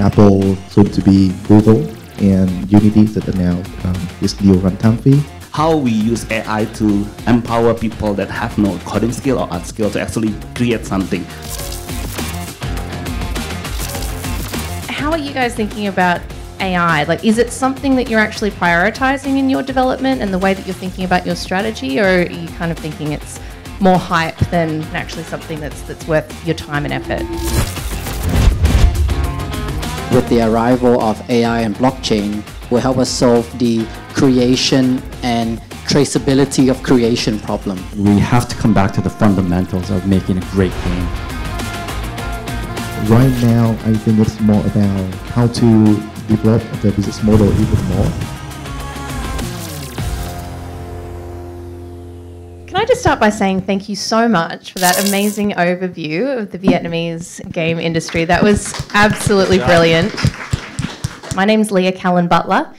Apple, soon to be Google, and Unity that are now this new runtime fee. How we use AI to empower people that have no coding skill or art skill to actually create something. How are you guys thinking about AI? Like, is it something that you're actually prioritizing in your development and the way that you're thinking about your strategy, or are you kind of thinking it's more hype than actually something that's worth your time and effort? With the arrival of AI and blockchain, will help us solve the creation and traceability of creation problem. We have to come back to the fundamentals of making a great game. Right now, I think it's more about how to develop the business model even more. Can I just start by saying thank you so much for that amazing overview of the Vietnamese game industry. That was absolutely brilliant. My name's Leah Callon-Butler.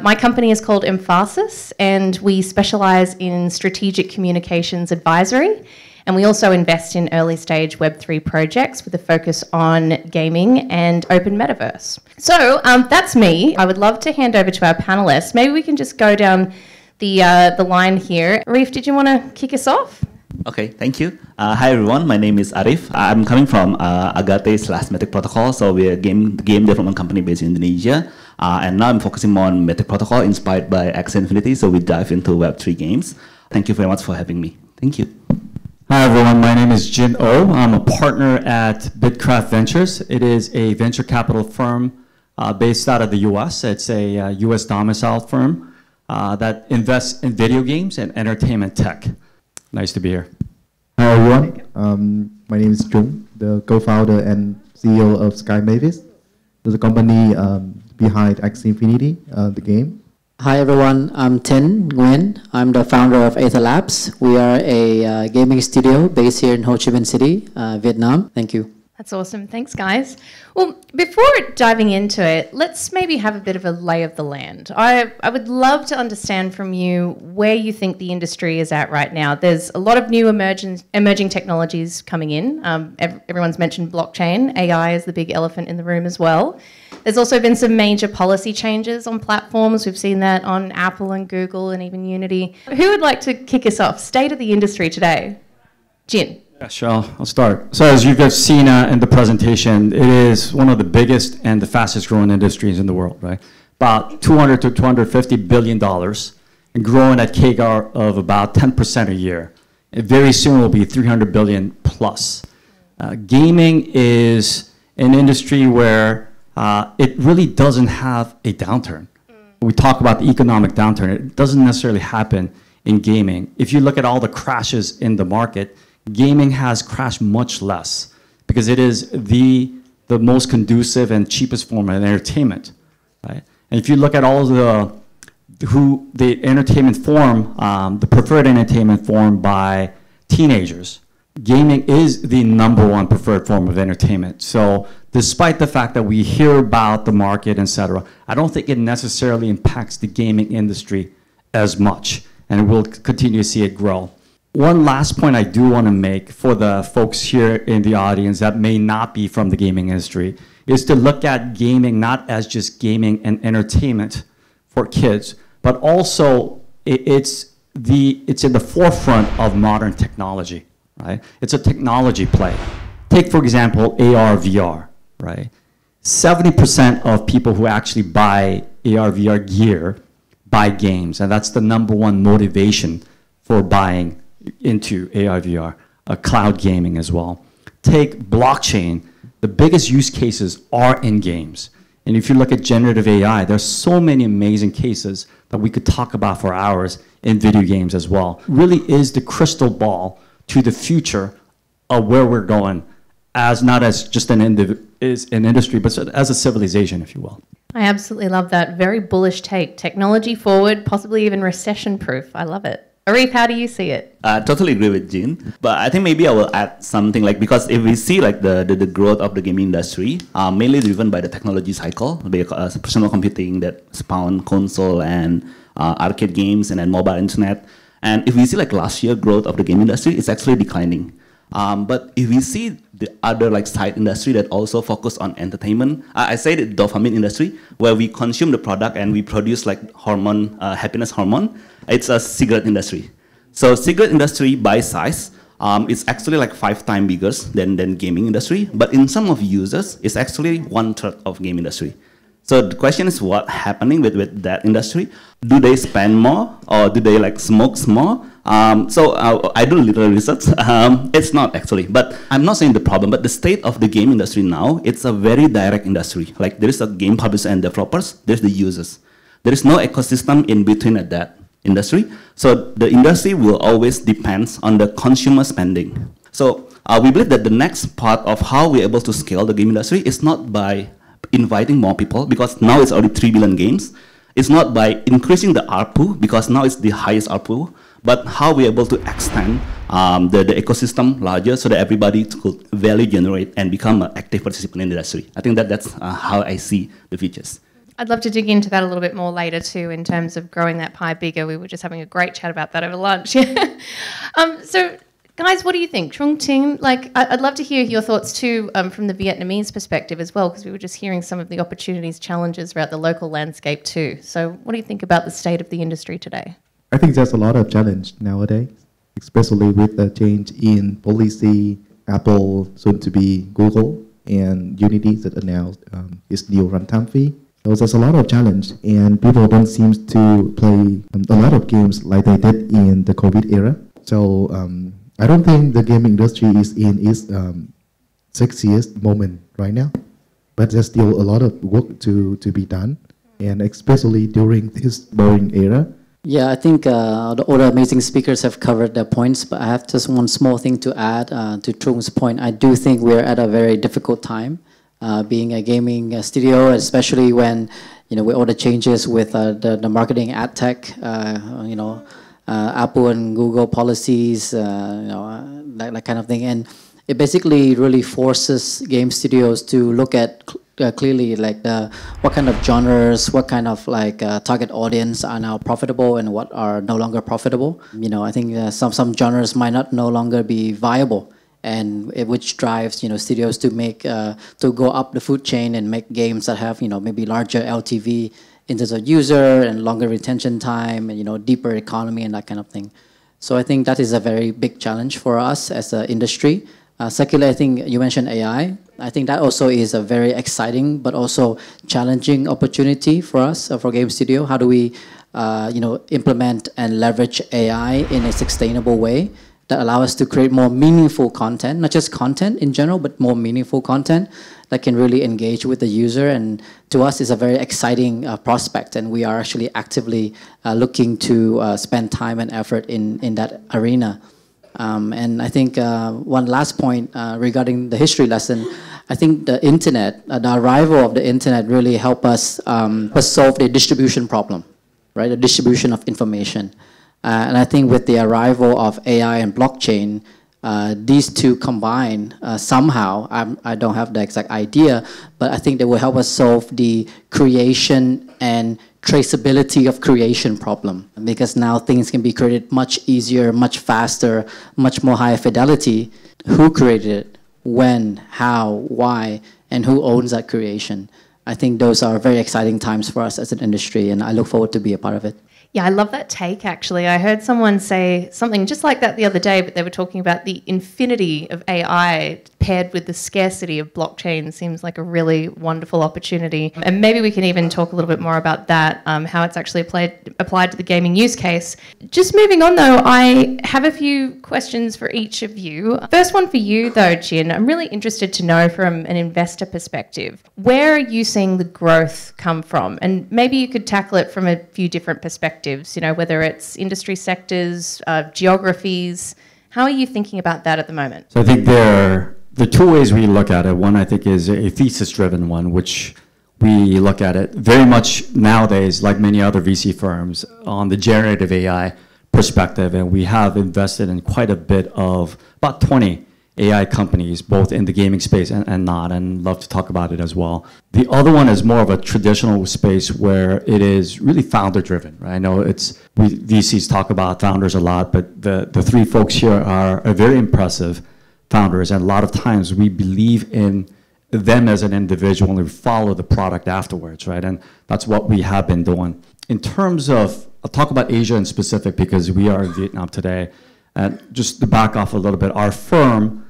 My company is called Emfarsis, and we specialise in strategic communications advisory. And we also invest in early stage Web3 projects with a focus on gaming and open metaverse. So that's me. I would love to hand over to our panelists. Maybe we can just go down the line here. Arief, did you want to kick us off? Okay, thank you. Hi everyone, my name is Arief. I'm coming from Agate/Mythic Protocol. So we're a game development company based in Indonesia. And now I'm focusing more on Mythic Protocol inspired by Axie Infinity. So we dive into Web3 games. Thank you very much for having me. Thank you. Hi everyone, my name is Jin Oh. I'm a partner at BITKRAFT Ventures. It is a venture capital firm based out of the US. It's a US domiciled firm that invests in video games and entertainment tech. Nice to be here. Hi everyone, my name is Trung, the co-founder and CEO of SkyMavis, the company behind Axie Infinity, the game. Hi everyone, I'm Nguyen. I'm the founder of Atherlabs. We are a gaming studio based here in Ho Chi Minh City, Vietnam. Thank you. That's awesome. Thanks, guys. Well, before diving into it, let's maybe have a bit of a lay of the land. I would love to understand from you where you think the industry is at right now. There's a lot of new emerging technologies coming in. Everyone's mentioned blockchain. AI is the big elephant in the room as well. There's also been some major policy changes on platforms. We've seen that on Apple and Google and even Unity. Who would like to kick us off? State of the industry today. Jin. Yeah, sure, I'll start. So as you've seen in the presentation, it is one of the biggest and the fastest growing industries in the world, right? About $200 to $250 billion and growing at CAGR of about 10% a year. And very soon will be 300 billion plus. Gaming is an industry where it really doesn't have a downturn. We talk about the economic downturn. It doesn't necessarily happen in gaming. If you look at all the crashes in the market, gaming has crashed much less because it is the most conducive and cheapest form of entertainment, right? And if you look at all the entertainment form, the preferred entertainment form by teenagers, gaming is the #1 preferred form of entertainment. So despite the fact that we hear about the market, etc., I don't think it necessarily impacts the gaming industry as much, and we'll continue to see it grow. One last point I do want to make for the folks here in the audience that may not be from the gaming industry is to look at gaming not as just gaming and entertainment for kids, but also it's in the forefront of modern technology, right? It's a technology play. Take, for example, AR, VR, right? 70% of people who actually buy AR, VR gear buy games, and that's the #1 motivation for buying into AR, VR, cloud gaming as well. Take blockchain. The biggest use cases are in games. And if you look at generative AI, there's so many amazing cases that we could talk about for hours in video games as well. Really is the crystal ball to the future of where we're going, as not as just an industry, but as a civilization, if you will. I absolutely love that. Very bullish take. Technology forward, possibly even recession-proof. I love it. Arief, how do you see it? Totally agree with Jin, but I think maybe I will add something because if we see the growth of the gaming industry, mainly driven by the technology cycle, by personal computing that spawned console and arcade games and then mobile internet. And if we see last year growth of the game industry, it's actually declining. But if we see the other like side industry that also focus on entertainment, I say the dopamine industry, where we consume the product and we produce like hormone, happiness hormone. It's a cigarette industry. So cigarette industry by size, it's actually like 5 times bigger than gaming industry. But in some of users, it's actually 1/3 of game industry. So the question is what's happening with that industry? Do they spend more or do they like smoke more? I do a little research. It's not actually, but I'm not saying the problem, but the state of the game industry now, it's a very direct industry. Like there is a game publisher and developers, there's the users. There is no ecosystem in between at that industry. So the industry will always depend on the consumer spending. So we believe that the next part of how we're able to scale the game industry is not by inviting more people, because now it's already 3 billion games. It's not by increasing the ARPU, because now it's the highest ARPU, but how we're able to extend the ecosystem larger so that everybody could value generate and become an active participant in the industry. I think that's how I see the futures. I'd love to dig into that a little bit more later too, in terms of growing that pie bigger. We were just having a great chat about that over lunch. So, guys, what do you think? Trung Ting, like, I'd love to hear your thoughts too from the Vietnamese perspective as well, because we were just hearing some of the opportunities, challenges throughout the local landscape too. So what do you think about the state of the industry today? I think there's a lot of challenge nowadays, especially with the change in policy, Apple, soon to be Google, and Unity that announced its new runtime fee. So there's a lot of challenge, and people don't seem to play a lot of games like they did in the COVID era. So I don't think the gaming industry is in its sexiest moment right now, but there's still a lot of work to be done, and especially during this boring era. Yeah, I think all the amazing speakers have covered their points, but I have just one small thing to add to Trung's point. I do think we're at a very difficult time, being a gaming studio, especially when, with all the changes with the marketing ad tech, Apple and Google policies, that kind of thing. And it basically really forces game studios to look at clearly like what kind of genres, what kind of like target audience are now profitable and what are no longer profitable. I think some genres might not no longer be viable, and which drives studios to make to go up the food chain and make games that have maybe larger LTV in terms of user and longer retention time and deeper economy and that kind of thing. So I think that is a very big challenge for us as an industry. Secondly, I think you mentioned AI. I think that also is a very exciting but also challenging opportunity for us, for Game Studio. How do we implement and leverage AI in a sustainable way that allow us to create more meaningful content, not just content in general, but more meaningful content that can really engage with the user. And to us, it's a very exciting prospect, and we are actually actively looking to spend time and effort in that arena. And I think one last point regarding the history lesson, I think the internet, the arrival of the internet really helped us solve the distribution problem, right? The distribution of information. And I think with the arrival of AI and blockchain, these two combine somehow. I don't have the exact idea, but I think they will help us solve the creation and traceability of creation problem, because now things can be created much easier, much faster, much more higher fidelity. Who created it, when, how, why, and who owns that creation? I think those are very exciting times for us as an industry, and I look forward to be a part of it. Yeah, I love that take, actually. I heard someone say something just like that the other day, but they were talking about the infinity of AI paired with the scarcity of blockchain seems like a really wonderful opportunity. And maybe we can even talk a little bit more about that, how it's actually applied to the gaming use case. Just moving on, though, I have a few questions for each of you. First one for you, though, Jin. I'm really interested to know from an investor perspective, where are you seeing the growth come from? And maybe you could tackle it from a few different perspectives. Whether it's industry sectors, geographies. How are you thinking about that at the moment? So I think there are the two ways we look at it. One, I think, is a thesis-driven one, which we look at it very much nowadays, like many other VC firms, on the generative AI perspective. And we have invested in quite a bit of about 20 AI companies, both in the gaming space and not, and love to talk about it as well. The other one is more of a traditional space where it is really founder-driven, right? I know VCs talk about founders a lot, but the three folks here are very impressive founders, and a lot of times we believe in them as an individual and we follow the product afterwards, right? And that's what we have been doing. In terms of, I'll talk about Asia in specific because we are in Vietnam today. And just to back off a little bit, our firm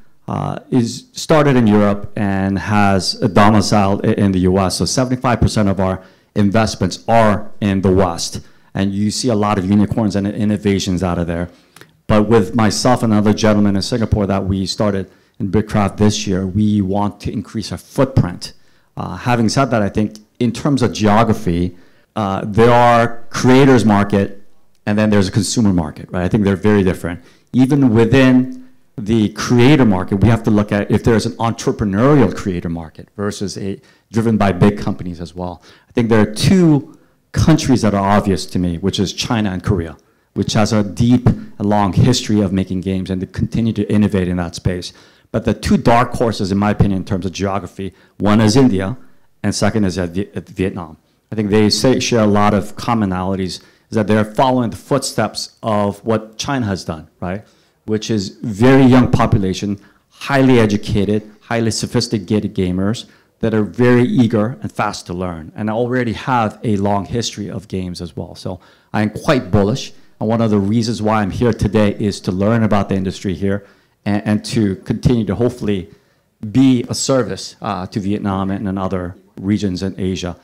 is started in Europe and has a domicile in the US. So 75% of our investments are in the West. And you see a lot of unicorns and innovations out of there. But with myself and another gentleman in Singapore that we started in BITKRAFT this year, we want to increase our footprint. Having said that, I think in terms of geography, there are creators market and then there's a consumer market, right? I think they're very different. Even within the creator market, we have to look at if there's an entrepreneurial creator market versus a driven by big companies as well. I think there are two countries that are obvious to me, which is China and Korea, which has a deep and long history of making games and they continue to innovate in that space. But the two dark horses, in my opinion, in terms of geography, one is India, and second is Vietnam. I think they share a lot of commonalities, is that they're following the footsteps of what China has done, right? Which is very young population, highly educated, highly sophisticated gamers that are very eager and fast to learn, and already have a long history of games as well. So I am quite bullish, and one of the reasons why I'm here today is to learn about the industry here, and to continue to hopefully be a service to Vietnam and in other regions in Asia.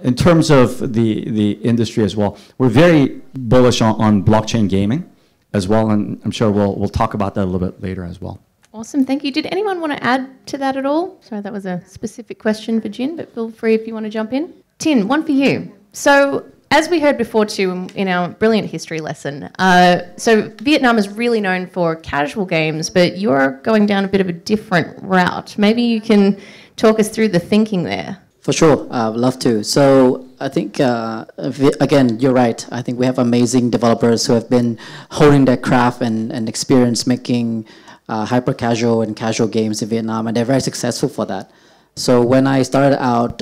In terms of the industry as well, we're very bullish on blockchain gaming as well, and I'm sure we'll talk about that a little bit later as well. Awesome, thank you. Did anyone want to add to that at all? Sorry, that was a specific question for Jin, but feel free if you want to jump in. Tin, one for you. So, as we heard before too in our brilliant history lesson, so Vietnam is really known for casual games, but you're going down a bit of a different route. Maybe you can talk us through the thinking there. For sure, I'd love to. So I think, again, you're right. I think we have amazing developers who have been honing their craft and experience making hyper-casual and casual games in Vietnam, and they're very successful for that. So when I started out,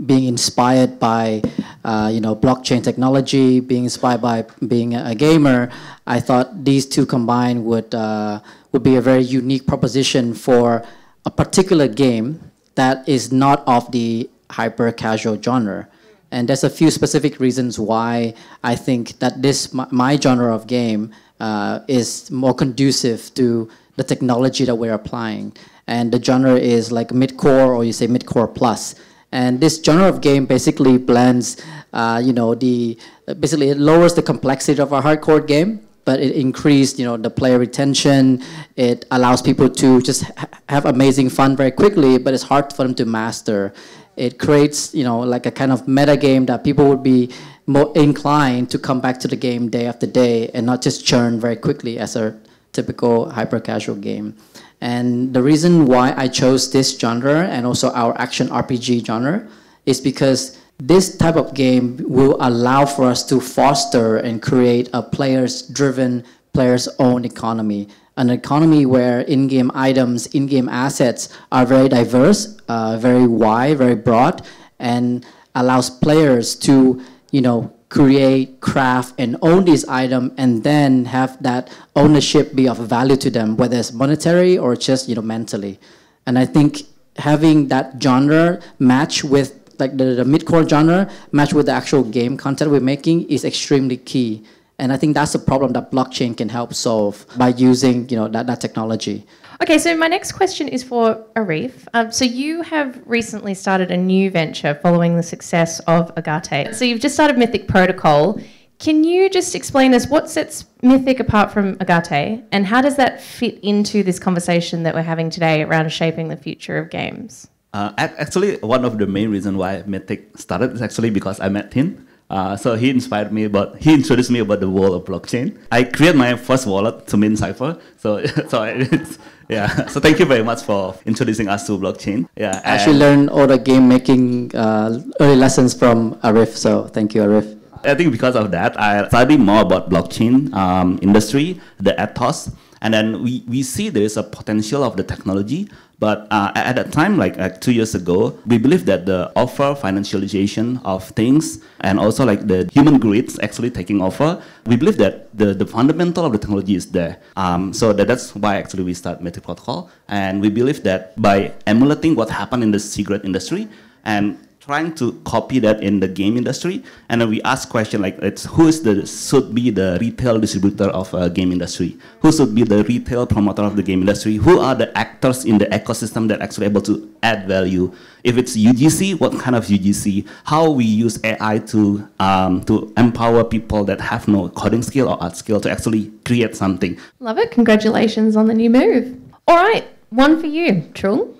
being inspired by, blockchain technology, being inspired by being a gamer, I thought these two combined would be a very unique proposition for a particular game that is not of the hyper-casual genre. And there's a few specific reasons why I think that my genre of game is more conducive to the technology that we're applying. And the genre is like mid-core, or you say mid-core plus. And this genre of game basically blends, basically it lowers the complexity of a hardcore game, but it increased, the player retention. It allows people to just have amazing fun very quickly, but it's hard for them to master. It creates, like a kind of meta game that people would be more inclined to come back to the game day after day and not just churn very quickly as a typical hyper-casual game. And the reason why I chose this genre and also our action RPG genre is because this type of game will allow for us to foster and create a players-driven, players-owned economy. An economy where in-game items, in-game assets are very diverse, very wide, very broad, and allows players to, create, craft, and own these items, and then have that ownership be of value to them, whether it's monetary or just, mentally. And I think having that genre match with like the mid-core genre, match with the actual game content we're making is extremely key. And I think that's a problem that blockchain can help solve by using, that technology. Okay, so my next question is for Arief. So you have recently started a new venture following the success of Agate. So you've just started Mythic Protocol. Can you just explain us what sets Mythic apart from Agate, and how does that fit into this conversation that we're having today around shaping the future of games? Actually, one of the main reasons why Mythic started is actually because I met him. So he inspired me he introduced me about the world of blockchain. I created my first wallet to mint cipher. So thank you very much for introducing us to blockchain. Yeah, I actually learned all the game making early lessons from Arief. So thank you, Arief. I think because of that, I studied more about blockchain industry, the ethos, and then we see there is a potential of the technology, But at that time, like 2 years ago, we believe that the over financialization of things and also like the human greed actually taking over. We believe that the fundamental of the technology is there. So that's why actually we start Mythic Protocol. And we believe that by emulating what happened in the cigarette industry and trying to copy that in the game industry, and then we ask question like, should be the retail distributor of a game industry? Who should be the retail promoter of the game industry? Who are the actors in the ecosystem that actually able to add value? If it's UGC, what kind of UGC? How we use AI to empower people that have no coding skill or art skill to actually create something. Love it. Congratulations on the new move. All right, one for you, Trung.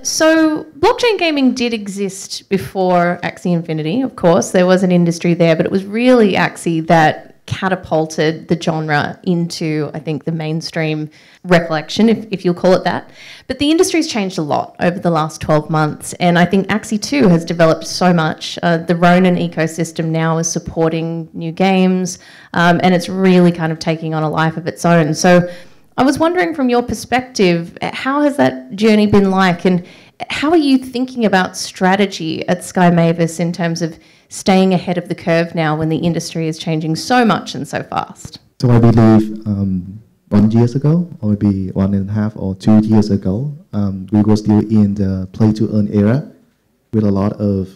So blockchain gaming did exist before Axie Infinity, of course. There was an industry there, but it was really Axie that catapulted the genre into, I think, the mainstream recollection, if you'll call it that. But the industry's changed a lot over the last 12 months, and I think Axie 2 has developed so much. The Ronin ecosystem now is supporting new games, and it's really kind of taking on a life of its own. So I was wondering, from your perspective, how has that journey been like, and how are you thinking about strategy at SkyMavis in terms of staying ahead of the curve now when the industry is changing so much and so fast? So I believe 1 year ago, or maybe 1.5 or 2 years ago, we were still in the play-to-earn era with a lot of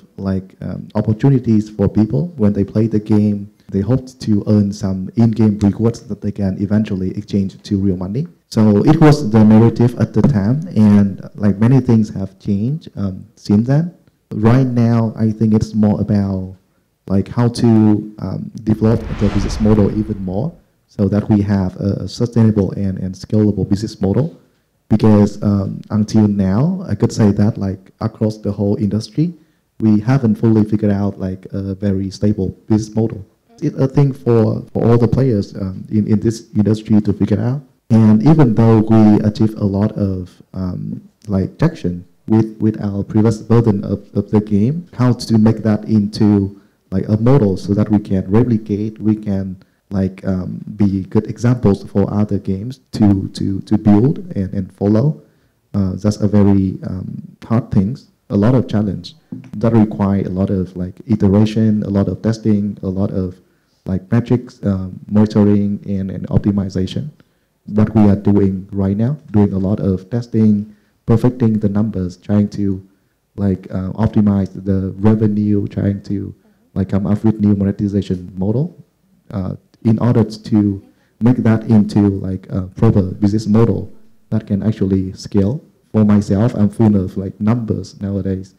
opportunities for people. When they play the game, they hoped to earn some in-game rewards that they can eventually exchange to real money. So it was the narrative at the time, and like many things have changed since then. Right now, I think it's more about like how to develop the business model even more, so that we have a sustainable and scalable business model. Because until now, I could say that like across the whole industry, we haven't fully figured out like a very stable business model. It's a thing for all the players in this industry to figure out. And even though we achieved a lot of traction with our previous version of the game, how to make that into like a model so that we can replicate, we can be good examples for other games to build and follow. That's a very hard thing, a lot of challenge that require a lot of iteration, a lot of testing, a lot of metrics, monitoring and optimization. What we are doing right now, doing a lot of testing, perfecting the numbers, trying to optimize the revenue, trying to come up with new monetization model in order to make that into a proper business model that can actually scale. For myself, I'm full of numbers nowadays.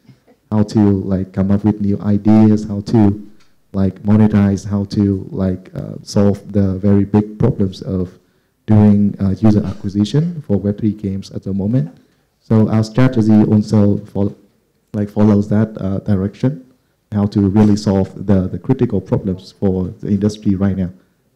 How to come up with new ideas, how to monetize, how to solve the very big problems of doing user acquisition for Web3 games at the moment. So our strategy also follows that direction, how to really solve the critical problems for the industry right now,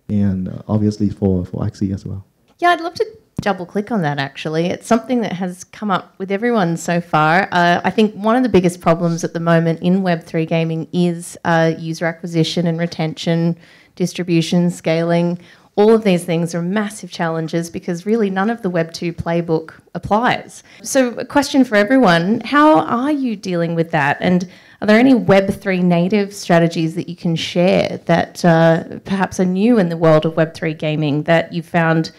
and obviously for Axie as well. Yeah, I'd love to double click on that actually. It's something that has come up with everyone so far. I think one of the biggest problems at the moment in Web3 gaming is user acquisition and retention, distribution, scaling. All of these things are massive challenges because really none of the Web2 playbook applies. So a question for everyone, how are you dealing with that? And are there any Web3 native strategies that you can share that perhaps are new in the world of Web3 gaming that you found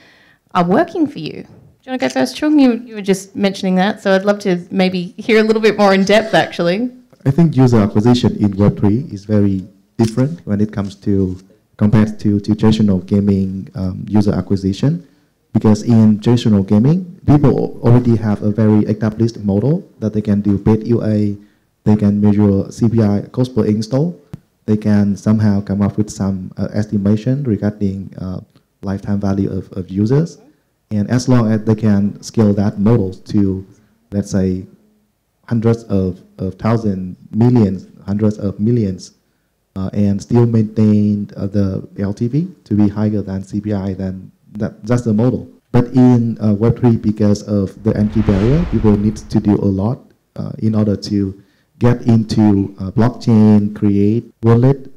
are working for you? Do you want to go first, Trung? You were just mentioning that, so I'd love to maybe hear a little bit more in depth, actually. I think user acquisition in Web3 is very different when it comes to compared to traditional gaming user acquisition, because in traditional gaming, people already have a very established model that they can do paid UA, they can measure CPI, cost per install, they can somehow come up with some estimation regarding lifetime value of users. And as long as they can scale that model to, let's say, hundreds of thousands, millions, hundreds of millions, and still maintain the LTV to be higher than CPI, then that's the model. But in Web3, because of the entry barrier, people need to do a lot in order to get into blockchain, create wallet,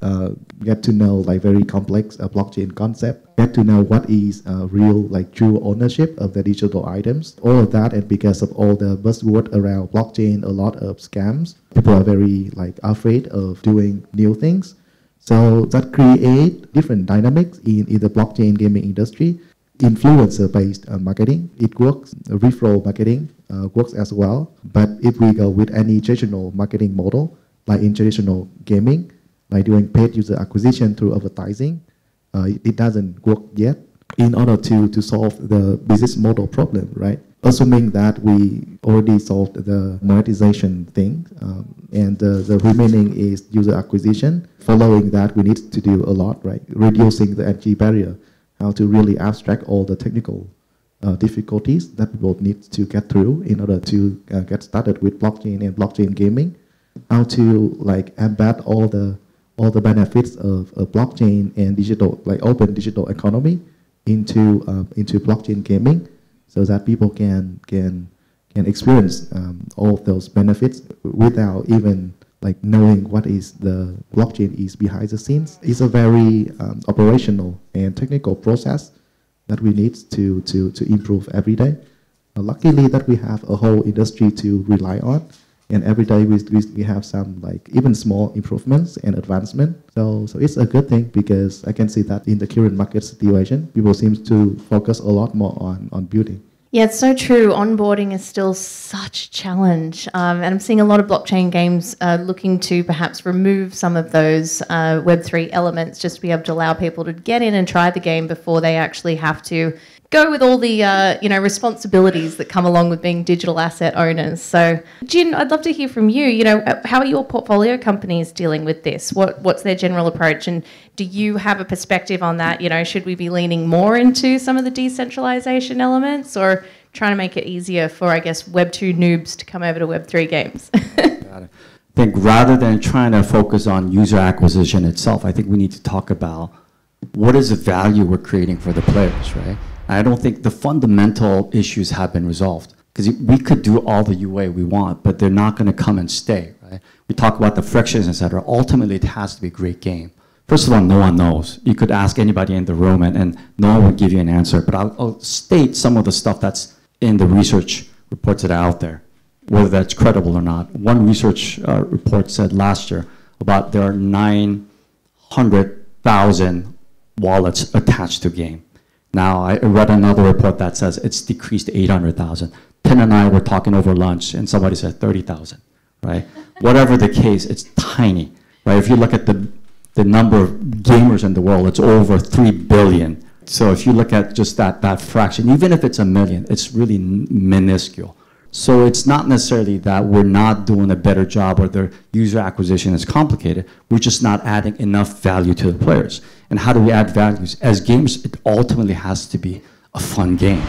get to know like very complex blockchain concept, get to know what is real like true ownership of the digital items. All of that, and because of all the buzzword around blockchain, a lot of scams, people are very like afraid of doing new things. So that create different dynamics in the blockchain gaming industry. Influencer-based marketing, it works. Referral marketing works as well. But if we go with any traditional marketing model, like in traditional gaming, like doing paid user acquisition through advertising, it doesn't work yet. In order to solve the business model problem, right? Assuming that we already solved the monetization thing, and the remaining is user acquisition. Following that, we need to do a lot, right? Reducing the entry barrier, how to really abstract all the technical difficulties that people need to get through in order to get started with blockchain and blockchain gaming. How to like embed all the benefits of blockchain and digital, like open digital economy into blockchain gaming, so that people can experience all of those benefits without even like knowing what is the blockchain is behind the scenes. It's a very operational and technical process that we need to improve every day. Luckily that we have a whole industry to rely on, and every day we have some like even small improvements and advancement. So it's a good thing, because I can see that in the current market situation, people seem to focus a lot more on building. Yeah, it's so true. Onboarding is still such a challenge. And I'm seeing a lot of blockchain games looking to perhaps remove some of those Web3 elements, just to be able to allow people to get in and try the game before they actually have to go with all the responsibilities that come along with being digital asset owners. So, Jin, I'd love to hear from you. How are your portfolio companies dealing with this? What's their general approach, and do you have a perspective on that? Should we be leaning more into some of the decentralization elements, or trying to make it easier for, I guess, Web 2 noobs to come over to Web 3 games? Got it. I think rather than trying to focus on user acquisition itself, I think we need to talk about what is the value we're creating for the players, right? I don't think the fundamental issues have been resolved, because we could do all the UA we want, but they're not going to come and stay, right? We talk about the frictions, etc. Ultimately, it has to be a great game. First of all, no one knows. You could ask anybody in the room, and no one will give you an answer. But I'll state some of the stuff that's in the research reports that are out there, whether that's credible or not. One research report said last year about there are 900,000 wallets attached to game. Now, I read another report that says it's decreased to 800,000. Tin and I were talking over lunch, and somebody said 30,000, right? Whatever the case, it's tiny, right? If you look at the number of gamers in the world, it's over 3 billion. So if you look at just that fraction, even if it's 1 million, it's really minuscule. So it's not necessarily that we're not doing a better job or the user acquisition is complicated. We're just not adding enough value to the players. And how do we add values? As games, it ultimately has to be a fun game.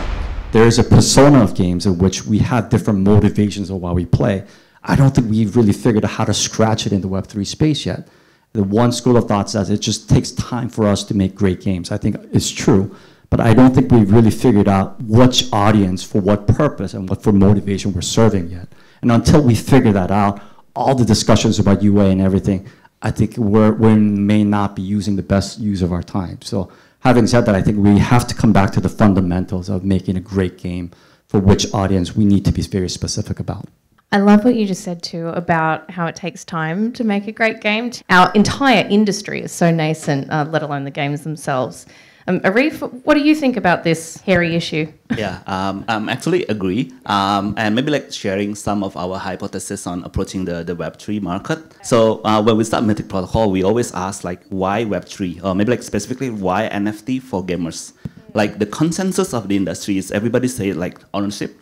There is a persona of games in which we have different motivations of why we play. I don't think we've really figured out how to scratch it in the Web3 space yet. The one school of thought says it just takes time for us to make great games. I think it's true. But I don't think we've really figured out which audience, for what purpose, and what for motivation we're serving yet. And until we figure that out, all the discussions about UA and everything, I think we may not be using the best use of our time. So having said that, I think we have to come back to the fundamentals of making a great game for which audience we need to be very specific about. I love what you just said too about how it takes time to make a great game. Our entire industry is so nascent, let alone the games themselves. Arief, what do you think about this hairy issue? Yeah, actually agree. And maybe like sharing some of our hypotheses on approaching the Web3 market. So when we start Mythic Protocol, we always ask like, why Web3? Or maybe like specifically, why NFT for gamers? Like the consensus of the industry is everybody say like ownership,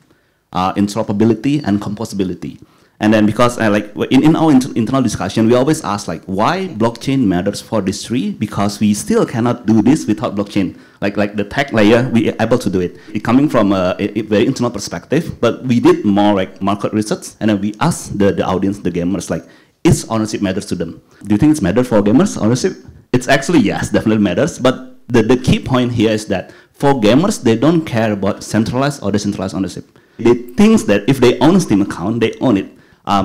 interoperability, and composability. And then because like in our internal discussion, we always ask like, why blockchain matters for this tree? Because we still cannot do this without blockchain. Like the tech layer, we are able to do it. It coming from a very internal perspective, but we did more like market research, and then we asked the audience, the gamers, like, is ownership matters to them? Do you think it's matter for gamers, ownership? It's actually, yes, definitely matters. But the key point here is that for gamers, they don't care about centralized or decentralized ownership. They think that if they own a Steam account, they own it.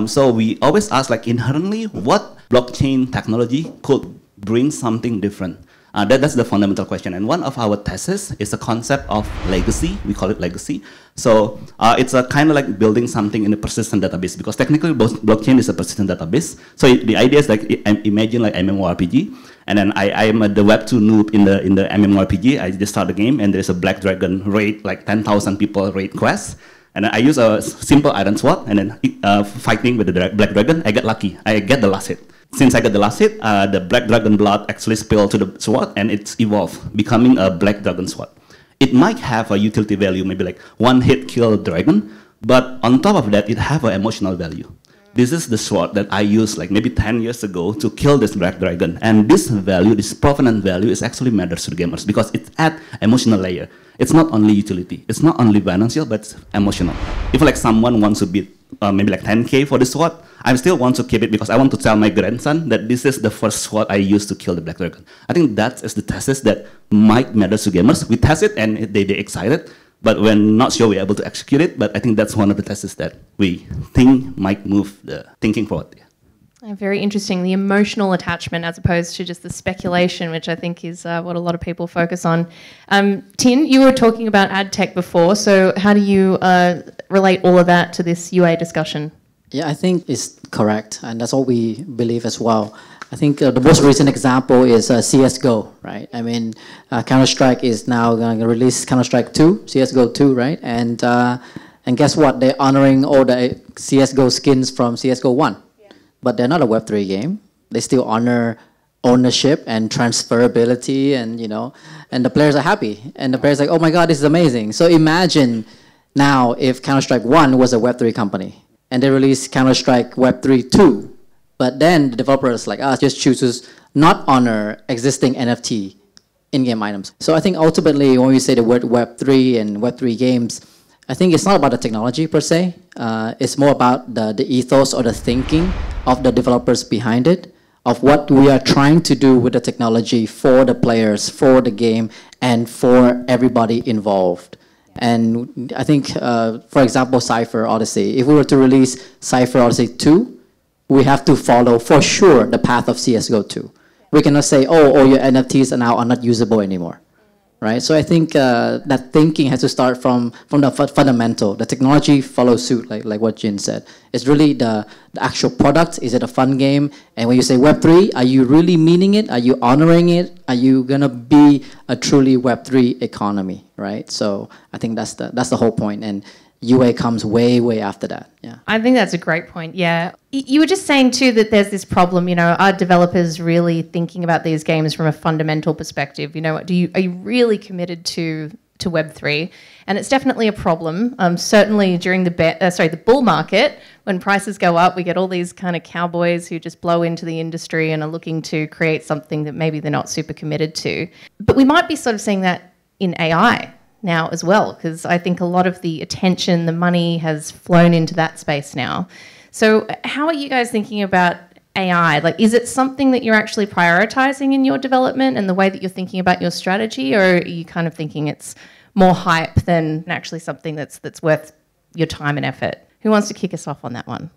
So we always ask, like, inherently, what blockchain technology could bring something different? That's the fundamental question. And one of our theses is the concept of legacy. We call it legacy. So it's a kind of like building something in a persistent database, because technically blockchain is a persistent database. So the idea is like, imagine like MMORPG, and then I am the Web2 noob in the MMORPG. I just start the game, and there's a Black Dragon raid, like 10,000 people raid quest. And then I use a simple iron sword, and then fighting with the Black Dragon, I get lucky. I get the last hit. Since I got the last hit, the Black Dragon blood actually spilled to the sword, and it's evolved, becoming a Black Dragon sword. It might have a utility value, maybe like one hit kill dragon, but on top of that, it have an emotional value. This is the sword that I used like maybe 10 years ago to kill this Black Dragon. And this value, this provenance value, is actually matters to the gamers because it adds emotional layer. It's not only utility, it's not only financial, but it's emotional. If like someone wants to bid maybe like 10K for this sword, I still want to keep it because I want to tell my grandson that this is the first sword I used to kill the Black Dragon. I think that is the thesis that might matter to gamers. We test it and they're excited, but we're not sure we're able to execute it. But I think that's one of the theses that we think might move the thinking forward. Very interesting, the emotional attachment as opposed to just the speculation, which I think is what a lot of people focus on. Tin, you were talking about ad tech before, so how do you relate all of that to this UA discussion? Yeah, I think it's correct, and that's what we believe as well. I think the most recent example is CSGO, right? I mean, Counter-Strike is now going to release Counter-Strike 2, CSGO 2, right? And guess what? They're honoring all the CSGO skins from CSGO 1. But they're not a Web3 game. They still honor ownership and transferability, and and the players are happy. And the players are like, oh my God, this is amazing. So imagine now if Counter-Strike 1 was a Web3 company and they release Counter-Strike Web3 2, but then the developers like us just choose to not honor existing NFT in-game items. So I think ultimately when we say the word Web3 and Web3 games, I think it's not about the technology per se. It's more about the ethos or the thinking of the developers behind it, of what we are trying to do with the technology for the players, for the game, and for everybody involved. And I think, for example, Cypher Odyssey, if we were to release Cypher Odyssey 2, we have to follow, for sure, the path of CSGO 2. We cannot say, oh, all your NFTs are not usable anymore. Right, so I think that thinking has to start from the fundamental. The technology follows suit, like what Jin said. It's really the actual product. Is it a fun game? And when you say Web3, are you really meaning it? Are you honoring it? Are you gonna be a truly Web3 economy? Right. So I think that's the whole point. And UA comes way after that. Yeah, I think that's a great point. Yeah, you were just saying too that there's this problem. Are developers really thinking about these games from a fundamental perspective? Are you really committed to Web3? And it's definitely a problem. Certainly during the bull market, when prices go up, we get all these kind of cowboys who just blow into the industry and are looking to create something that maybe they're not super committed to. But we might be sort of seeing that in AI now as well, because I think a lot of the attention, the money has flown into that space now. So how are you guys thinking about AI? Like, is it something that you're actually prioritizing in your development and the way that you're thinking about your strategy, or are you kind of thinking it's more hype than actually something that's worth your time and effort? Who wants to kick us off on that one?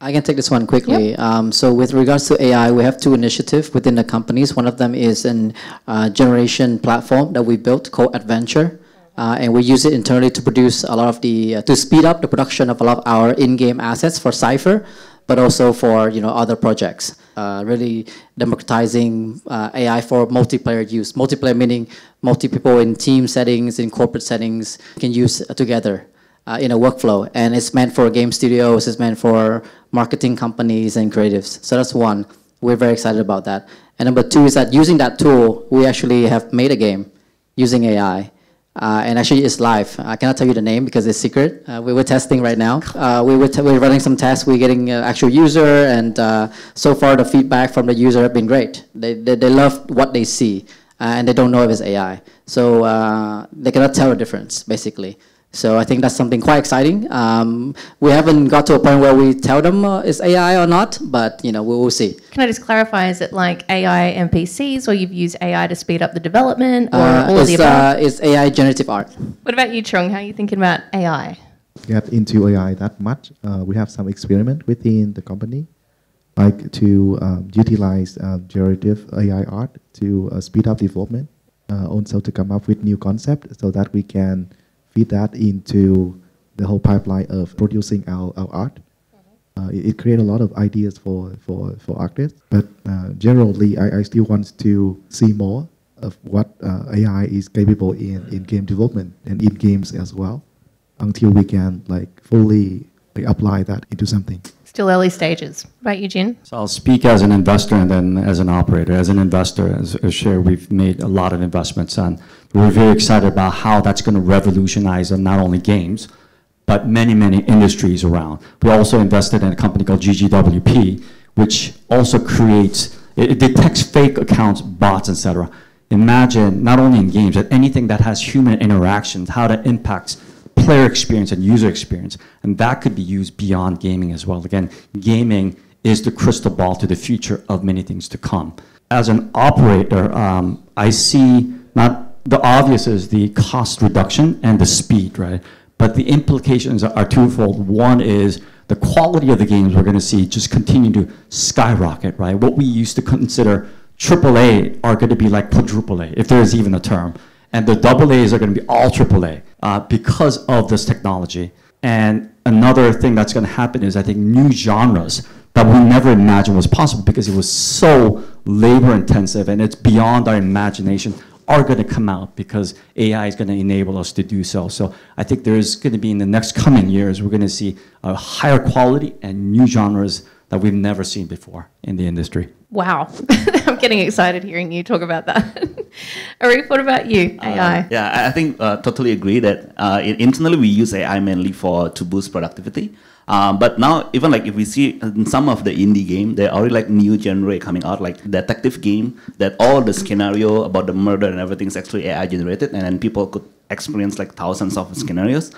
I can take this one quickly. Yep. So with regards to AI, we have two initiatives within the companies. One of them is an generation platform that we built called Adventure. And we use it internally to produce a lot of to speed up the production of a lot of our in-game assets for Cypher, but also for other projects. Really democratizing AI for multiplayer use. Multiplayer meaning multi-people in team settings, in corporate settings can use together in a workflow. And it's meant for game studios, it's meant for marketing companies and creatives. So that's one. We're very excited about that. And number two is that using that tool, we actually have made a game using AI. And actually it's live. I cannot tell you the name because it's secret. We were testing right now. We're running some tests. We're getting actual user, and so far the feedback from the user have been great. They love what they see, and they don't know if it's AI. So they cannot tell the difference, basically. So I think that's something quite exciting. We haven't got to a point where we tell them it's AI or not, but we will see. Can I just clarify, is it like AI NPCs, or you've used AI to speed up the development, or all of the above? It's AI generative art. What about you, Trung? How are you thinking about AI? get into AI that much. We have some experiment within the company, like to utilize generative AI art to speed up development, also to come up with new concepts so that we can feed that into the whole pipeline of producing our art. It creates a lot of ideas for artists, but generally I still want to see more of what AI is capable in game development and in games as well, until we can like fully apply that into something. Still early stages. What about you, Jin? So I'll speak as an investor and then as an operator. As an investor, as a share, we've made a lot of investments, and we're very excited about how that's going to revolutionize not only games, but many, many industries around. We also invested in a company called GGWP, which also creates, it detects fake accounts, bots, etc. Imagine, not only in games, but anything that has human interactions, how that impacts player experience and user experience. And that could be used beyond gaming as well. Again, gaming is the crystal ball to the future of many things to come. As an operator, I see not the obvious is the cost reduction and the speed, right? But the implications are twofold. One is the quality of the games we're going to see just continue to skyrocket, right? What we used to consider AAA are going to be like quadruple A, if there is even a term. And the double A's are going to be all AAA because of this technology. And another thing that's going to happen is, I think, new genres that we never imagined was possible because it was so labor intensive and it's beyond our imagination are going to come out because AI is going to enable us to do so. So I think there's going to be, in the next coming years, we're going to see a higher quality and new genres that we've never seen before in the industry. Wow. I'm getting excited hearing you talk about that. Arief, what about you, AI? Yeah, I think totally agree that internally we use AI mainly to boost productivity. But now, even like if we see in some of the indie game, there are already like new genre coming out, like detective game, that all the scenario about the murder and everything is actually AI generated, and then people could experience like thousands of scenarios.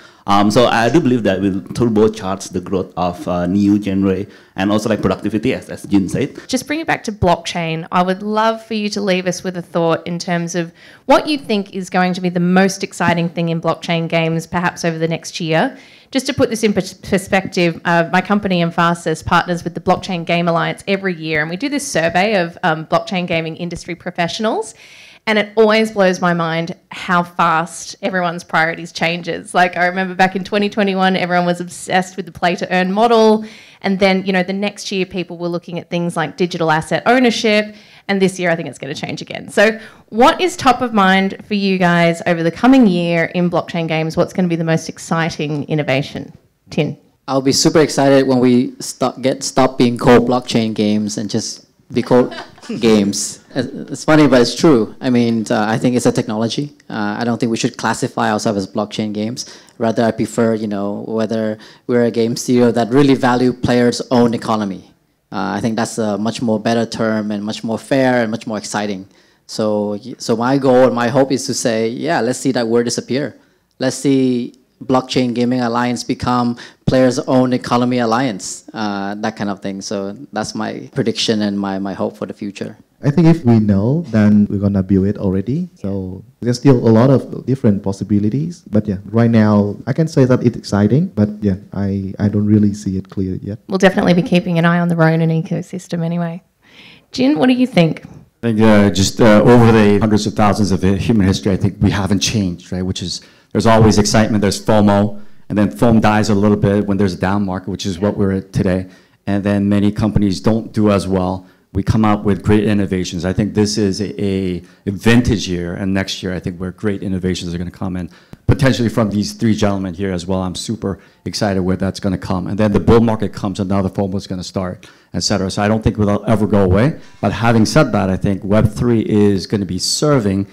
So I do believe that will turbocharge the growth of new genre and also like productivity, as Jin said. Just bring it back to blockchain. I would love for you to leave us with a thought in terms of what you think is going to be the most exciting thing in blockchain games, perhaps over the next year. Just to put this in perspective, my company Emfarsis partners with the Blockchain Game Alliance every year, and we do this survey of blockchain gaming industry professionals. And it always blows my mind how fast everyone's priorities changes. Like, I remember back in 2021, everyone was obsessed with the play-to-earn model. And then, you know, the next year, people were looking at things like digital asset ownership. And this year, I think it's going to change again. So what is top of mind for you guys over the coming year in blockchain games? What's going to be the most exciting innovation? Tin? I'll be super excited when we stop being called blockchain games and just be called games. It's funny, but it's true. I mean, I think it's a technology. I don't think we should classify ourselves as blockchain games. Rather, I prefer, you know, whether we're a game studio that really value players' own economy. I think that's a much more better term and much more fair and much more exciting. So my goal and my hope is to say, yeah, let's see that word disappear. Let's see Blockchain Gaming Alliance become Players Own Economy Alliance, that kind of thing. So that's my prediction and my hope for the future. I think if we know, then we're gonna build it already. So there's still a lot of different possibilities. But yeah, right now I can say that it's exciting. But yeah, I don't really see it clear yet. We'll definitely be keeping an eye on the Ronin ecosystem anyway. Jin, what do you think? I think just over the hundreds of thousands of human history, I think we haven't changed, right? Which is, there's always excitement, there's FOMO, and then FOMO dies a little bit when there's a down market, which is what we're at today. And then many companies don't do as well. We come out with great innovations. I think this is a vintage year, and next year I think where great innovations are going to come in, potentially from these three gentlemen here as well. I'm super excited where that's going to come. And then the bull market comes, and now the FOMO is going to start, et cetera. So I don't think it will ever go away. But having said that, I think Web3 is going to be serving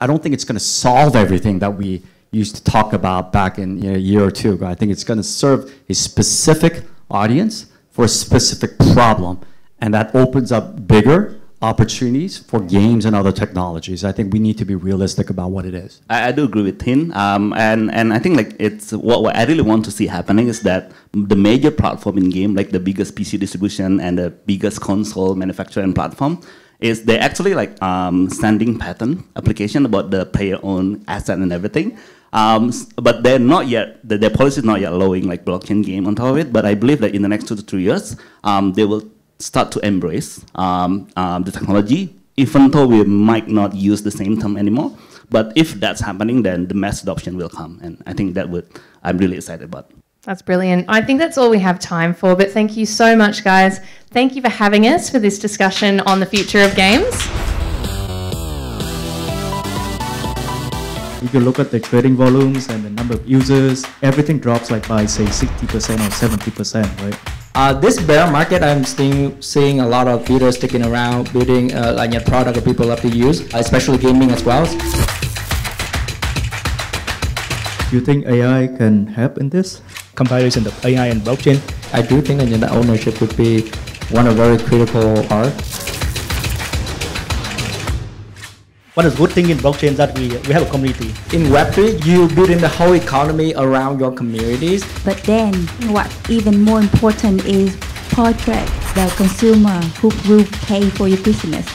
I don't think it's going to solve everything that we used to talk about back in a year or two ago. I think it's going to serve a specific audience for a specific problem. And that opens up bigger opportunities for games and other technologies. I think we need to be realistic about what it is. I do agree with Tin, and I think like it's what I really want to see happening is that the major platform in game, like the biggest PC distribution and the biggest console manufacturer and platform, is they actually like standing pattern application about the player own asset and everything. But they're not yet, their policy is not yet allowing like blockchain game on top of it. But I believe that in the next 2 to 3 years, they will start to embrace the technology, even though we might not use the same term anymore. But if that's happening, then the mass adoption will come. And I think I'm really excited about. That's brilliant. I think that's all we have time for, but thank you so much, guys. Thank you for having us for this discussion on the future of games. If you look at the trading volumes and the number of users, everything drops like by say 60% or 70%, right? This bear market, I'm still seeing a lot of builders sticking around, building like a product that people love to use, especially gaming as well. Do you think AI can help in this? Comparison of AI and blockchain. I do think that the ownership would be one of very critical part. One of the good things in blockchain is that we have a community. In Web3, you build in the whole economy around your communities. But then, what even more important is portray the consumer who will pay for your business.